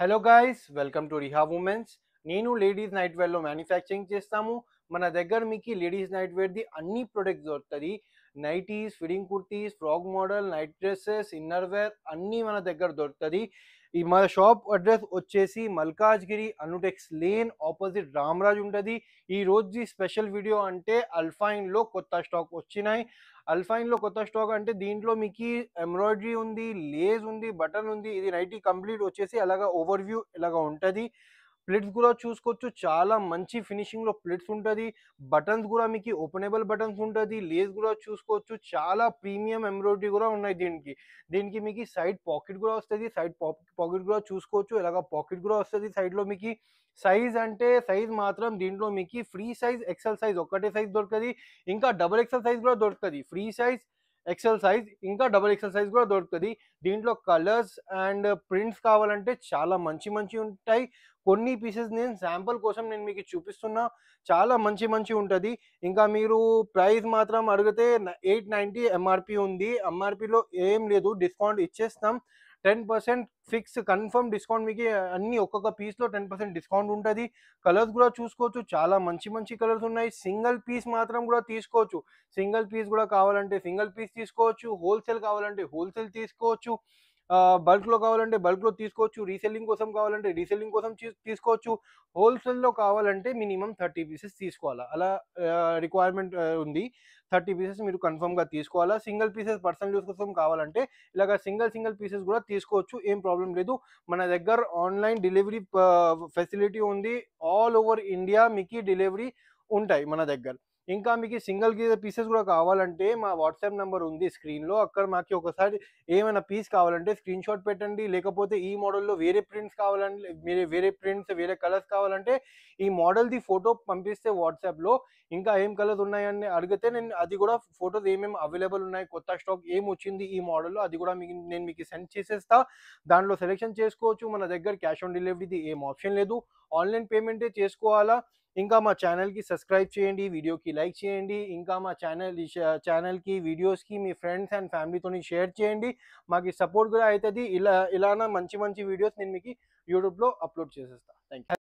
Hello guys, welcome to Riha women's. నేను ladies night వేర్లో manufacturing చేస్తాము. మన దగ్గర మీకు లేడీస్ నైట్ వేర్ది అన్ని ప్రొడక్ట్స్ దొరుకుతుంది. Nighties, feeding kurtis, frock model, night dresses, inner wear అన్నీ మన దగ్గర దొరుకుతుంది. ఈ మన షాప్ అడ్రస్ వచ్చేసి మల్కాజ్గిరి అనుటెక్స్ లేన్ ఆపోజిట్ రామరాజ్ ఉంటుంది. ఈ రోజు స్పెషల్ వీడియో అంటే అల్ఫైన్లో కొత్త స్టాక్ వచ్చినాయి. అల్ఫైన్లో కొత్త స్టాక్ అంటే దీంట్లో మీకు ఎంబ్రాయిడరీ ఉంది, లేస్ ఉంది, బటన్ ఉంది. ఇది నైటీ కంప్లీట్ వచ్చేసి అలాగా ఓవర్ వ్యూ ఇలాగా ఉంటుంది. ప్లిట్స్ కూడా చూసుకోవచ్చు, చాలా మంచి ఫినిషింగ్లో ప్లిట్స్ ఉంటుంది. బటన్స్ కూడా మీకు ఓపెనబుల్ బటన్స్ ఉంటుంది. లేస్ కూడా చూసుకోవచ్చు, చాలా ప్రీమియం ఎంబ్రాయిడరీ కూడా ఉన్నాయి దీనికి మీకు సైడ్ పాకెట్ కూడా వస్తుంది. సైడ్ పాకెట్ కూడా చూసుకోవచ్చు, ఇలాగ పాకెట్ కూడా వస్తుంది సైడ్లో మీకు. సైజ్ అంటే సైజ్ మాత్రం దీంట్లో మీకు ఫ్రీ సైజ్ ఎక్సెల్ సైజ్ ఒక్కటే సైజ్ దొరుకుతుంది. ఇంకా డబుల్ ఎక్సెల్ సైజ్ కూడా దొరుకుతుంది. ఫ్రీ సైజ్, ఎక్సెల్ సైజ్, ఇంకా డబుల్ ఎక్సెల్ సైజ్ కూడా దొరుకుతుంది. దీంట్లో కలర్స్ అండ్ ప్రింట్స్ కావాలంటే చాలా మంచి ఉంటాయి. కొన్ని పీసెస్ నేను శాంపుల్ కోసం నేను మీకు చూపిస్తున్నా, చాలా మంచి ఉంటుంది. ఇంకా మీరు ప్రైస్ మాత్రం అడిగితే 890 ఎంఆర్పి ఉంది. ఎంఆర్పిలో ఏం లేదు, డిస్కౌంట్ ఇచ్చేస్తాం. 10% ఫిక్స్ కన్ఫర్మ్ డిస్కౌంట్ మీకు అన్ని ఒక్కొక్క పీస్లో 10% డిస్కౌంట్ ఉంటుంది. కలర్స్ కూడా చూసుకోవచ్చు, చాలా మంచి కలర్స్ ఉన్నాయి. సింగిల్ పీస్ మాత్రం కూడా తీసుకోవచ్చు. సింగిల్ పీస్ కూడా కావాలంటే సింగిల్ పీస్ తీసుకోవచ్చు. హోల్సేల్ కావాలంటే హోల్సేల్ తీసుకోవచ్చు. బల్క్లో కావాలంటే బల్క్లో తీసుకోవచ్చు. రీసెల్లింగ్ కోసం కావాలంటే రీసెల్లింగ్ కోసం తీసుకోవచ్చు. హోల్సేల్లో కావాలంటే మినిమం 30 పీసెస్ తీసుకోవాలా, అలా రిక్వైర్మెంట్ ఉంది. 30 పీసెస్ మీరు కన్ఫర్మ్గా తీసుకోవాలా. సింగిల్ పీసెస్ పర్సనల్ యూస్ కోసం కావాలంటే ఇలాగ సింగిల్ పీసెస్ కూడా తీసుకోవచ్చు, ఏం ప్రాబ్లం లేదు. మన దగ్గర ఆన్లైన్ డెలివరీ ఫెసిలిటీ ఉంది. ఆల్ ఓవర్ ఇండియా మీకు డెలివరీ ఉంటాయి మన దగ్గర. ఇంకా మీకు సింగిల్ పీసెస్ కూడా కావాలంటే మా వాట్సాప్ నెంబర్ ఉంది స్క్రీన్లో, అక్కడ మాకు ఒకసారి ఏమైనా పీస్ కావాలంటే స్క్రీన్ షాట్ పెట్టండి. లేకపోతే ఈ మోడల్లో వేరే ప్రింట్స్ కావాలంటే వేరే ప్రింట్స్, వేరే కలర్స్ కావాలంటే ఈ మోడల్ది ఫోటో పంపిస్తే వాట్సాప్లో, ఇంకా ఏం కలర్స్ ఉన్నాయని అడిగితే నేను అది కూడా ఫోటోస్ ఏమేమి అవైలబుల్ ఉన్నాయి, కొత్త స్టాక్ ఏం వచ్చింది ఈ మోడల్లో, అది కూడా నేను మీకు సెండ్ చేసేస్తా. దాంట్లో సెలెక్షన్ చేసుకోవచ్చు. మన దగ్గర క్యాష్ ఆన్ డెలివరీది ఏం ఆప్షన్ లేదు, ఆన్లైన్ పేమెంటే చేసుకోవాలా. ఇంకా మా ఛానల్కి సబ్స్క్రైబ్ చేయండి, వీడియోకి లైక్ చేయండి. ఇంకా మా ఛానల్కి వీడియోస్కి మీ ఫ్రెండ్స్ అండ్ ఫ్యామిలీతో షేర్ చేయండి. మాకు సపోర్ట్ కూడా అవుతుంది. ఇలాన మంచి వీడియోస్ నేను మీకు యూట్యూబ్లో అప్లోడ్ చేసేస్తాను. Thank you.